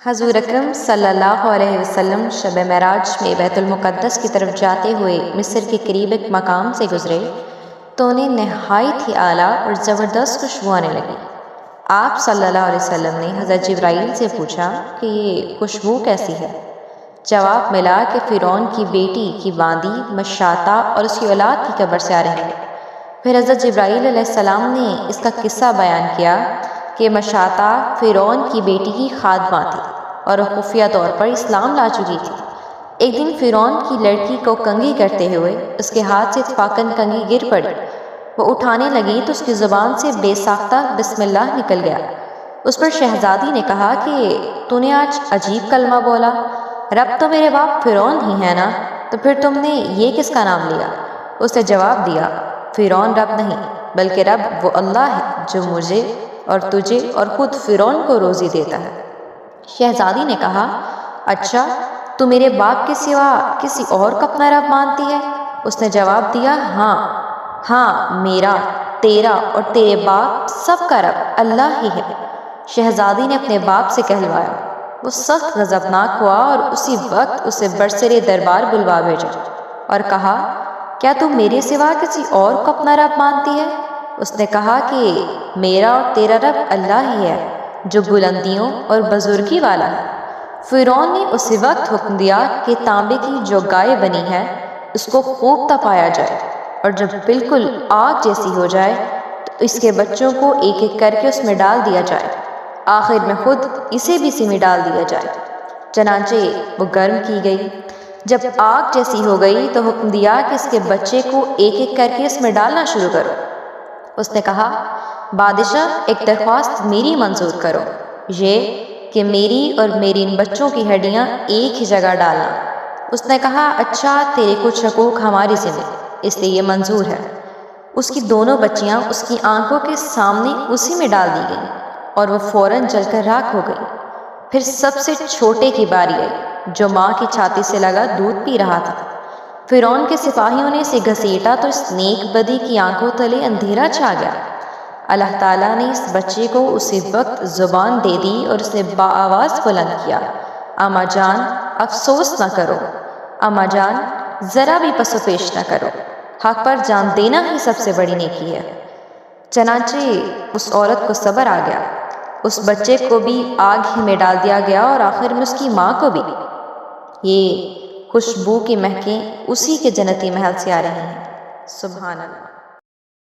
حضور اکرم صلی اللہ علیہ وسلم شب معراج میں بیت المقدس کی طرف جاتے ہوئے مصر کے قریب ایک مقام سے گزرے تو انہیں نہایت ہی اعلیٰ اور زبردست خوشبو آنے لگی۔ آپ صلی اللہ علیہ وسلم نے حضرت جبرائیل سے پوچھا کہ یہ خوشبو کیسی ہے؟ جواب ملا کہ فرعون کی بیٹی کی باندی مشاطہ اور اس کی اولاد کی قبر سے آ رہی ہے۔ پھر حضرت جبرائیل علیہ السلام نے اس کا قصہ بیان کیا کہ مشاطہ فرعون کی بیٹی کی خادمہ تھی اور وہ خفیہ طور پر اسلام لا چکی تھی۔ ایک دن فرعون کی لڑکی کو کنگھی کرتے ہوئے اس کے ہاتھ سے اتفاقاً کنگھی گر پڑی۔ وہ اٹھانے لگی تو اس کی زبان سے بے ساختہ بسم اللہ نکل گیا۔ اس پر شہزادی نے کہا کہ تو نے آج عجیب کلمہ بولا، رب تو میرے باپ فرعون ہی ہے نا، تو پھر تم نے یہ کس کا نام لیا؟ اس نے جواب دیا، فرعون رب نہیں بلکہ رب وہ اللہ ہے جو مجھے اور تجھے اور خود فرعون کو روزی دیتا ہے۔ شہزادی نے کہا، اچھا تو میرے باپ کے سوا کسی اور کو اپنا رب مانتی ہے؟ اس نے جواب دیا، ہاں میرا، تیرا اور تیرے باپ سب کا رب اللہ ہی ہے۔ شہزادی نے اپنے باپ سے کہلوایا۔ وہ سخت غضبناک ہوا اور اسی وقت اسے برسر دربار بلوا بھیجا اور کہا، کیا تم میرے سوا کسی اور کو اپنا رب مانتی ہے؟ اس نے کہا کہ میرا اور تیرا رب اللہ ہی ہے جو بلندیوں اور بزرگی والا ہے۔ فرعون نے اسی وقت حکم دیا کہ تانبے کی جو گائے بنی ہے اس کو خوب تپایا جائے، اور جب بالکل آگ جیسی ہو جائے تو اس کے بچوں کو ایک ایک کر کے اس میں ڈال دیا جائے، آخر میں خود اسے بھی اسی میں ڈال دیا جائے۔ چنانچہ وہ گرم کی گئی۔ جب آگ جیسی ہو گئی تو حکم دیا کہ اس کے بچے کو ایک ایک کر کے اس میں ڈالنا شروع کرو۔ اس نے کہا، بادشاہ ایک درخواست میری منظور کرو، یہ کہ میری اور میری ان بچوں کی ہڈیاں ایک ہی جگہ ڈالنا۔ اس نے کہا، اچھا تیرے کچھ حقوق ہماری ذمہ، اس لیے یہ منظور ہے۔ اس کی دونوں بچیاں اس کی آنکھوں کے سامنے اسی میں ڈال دی گئیں اور وہ فوراً جل کر راکھ ہو گئی۔ پھر سب سے چھوٹے کی باری آئی جو ماں کی چھاتی سے لگا دودھ پی رہا تھا۔ فرعون کے سپاہیوں نے اسے گھسیٹا تو اس نیک بدی کی آنکھوں تلے اندھیرا چھا گیا۔ اللہ تعالیٰ نے اس بچے کو اسی وقت زبان دے دی اور اسے بآواز بلند کیا، اماں جان افسوس نہ کرو، اماں جان ذرا بھی پس و پیش نہ کرو، حق پر جان دینا ہی سب سے بڑی نیکی ہے۔ چنانچہ اس عورت کو صبر آ گیا، اس بچے کو بھی آگ ہی میں ڈال دیا گیا اور آخر میں اس کی ماں کو بھی۔ یہ خوشبو کی مہکیں اسی کے جنتی محل سے آ رہی ہیں۔ سبحان اللہ۔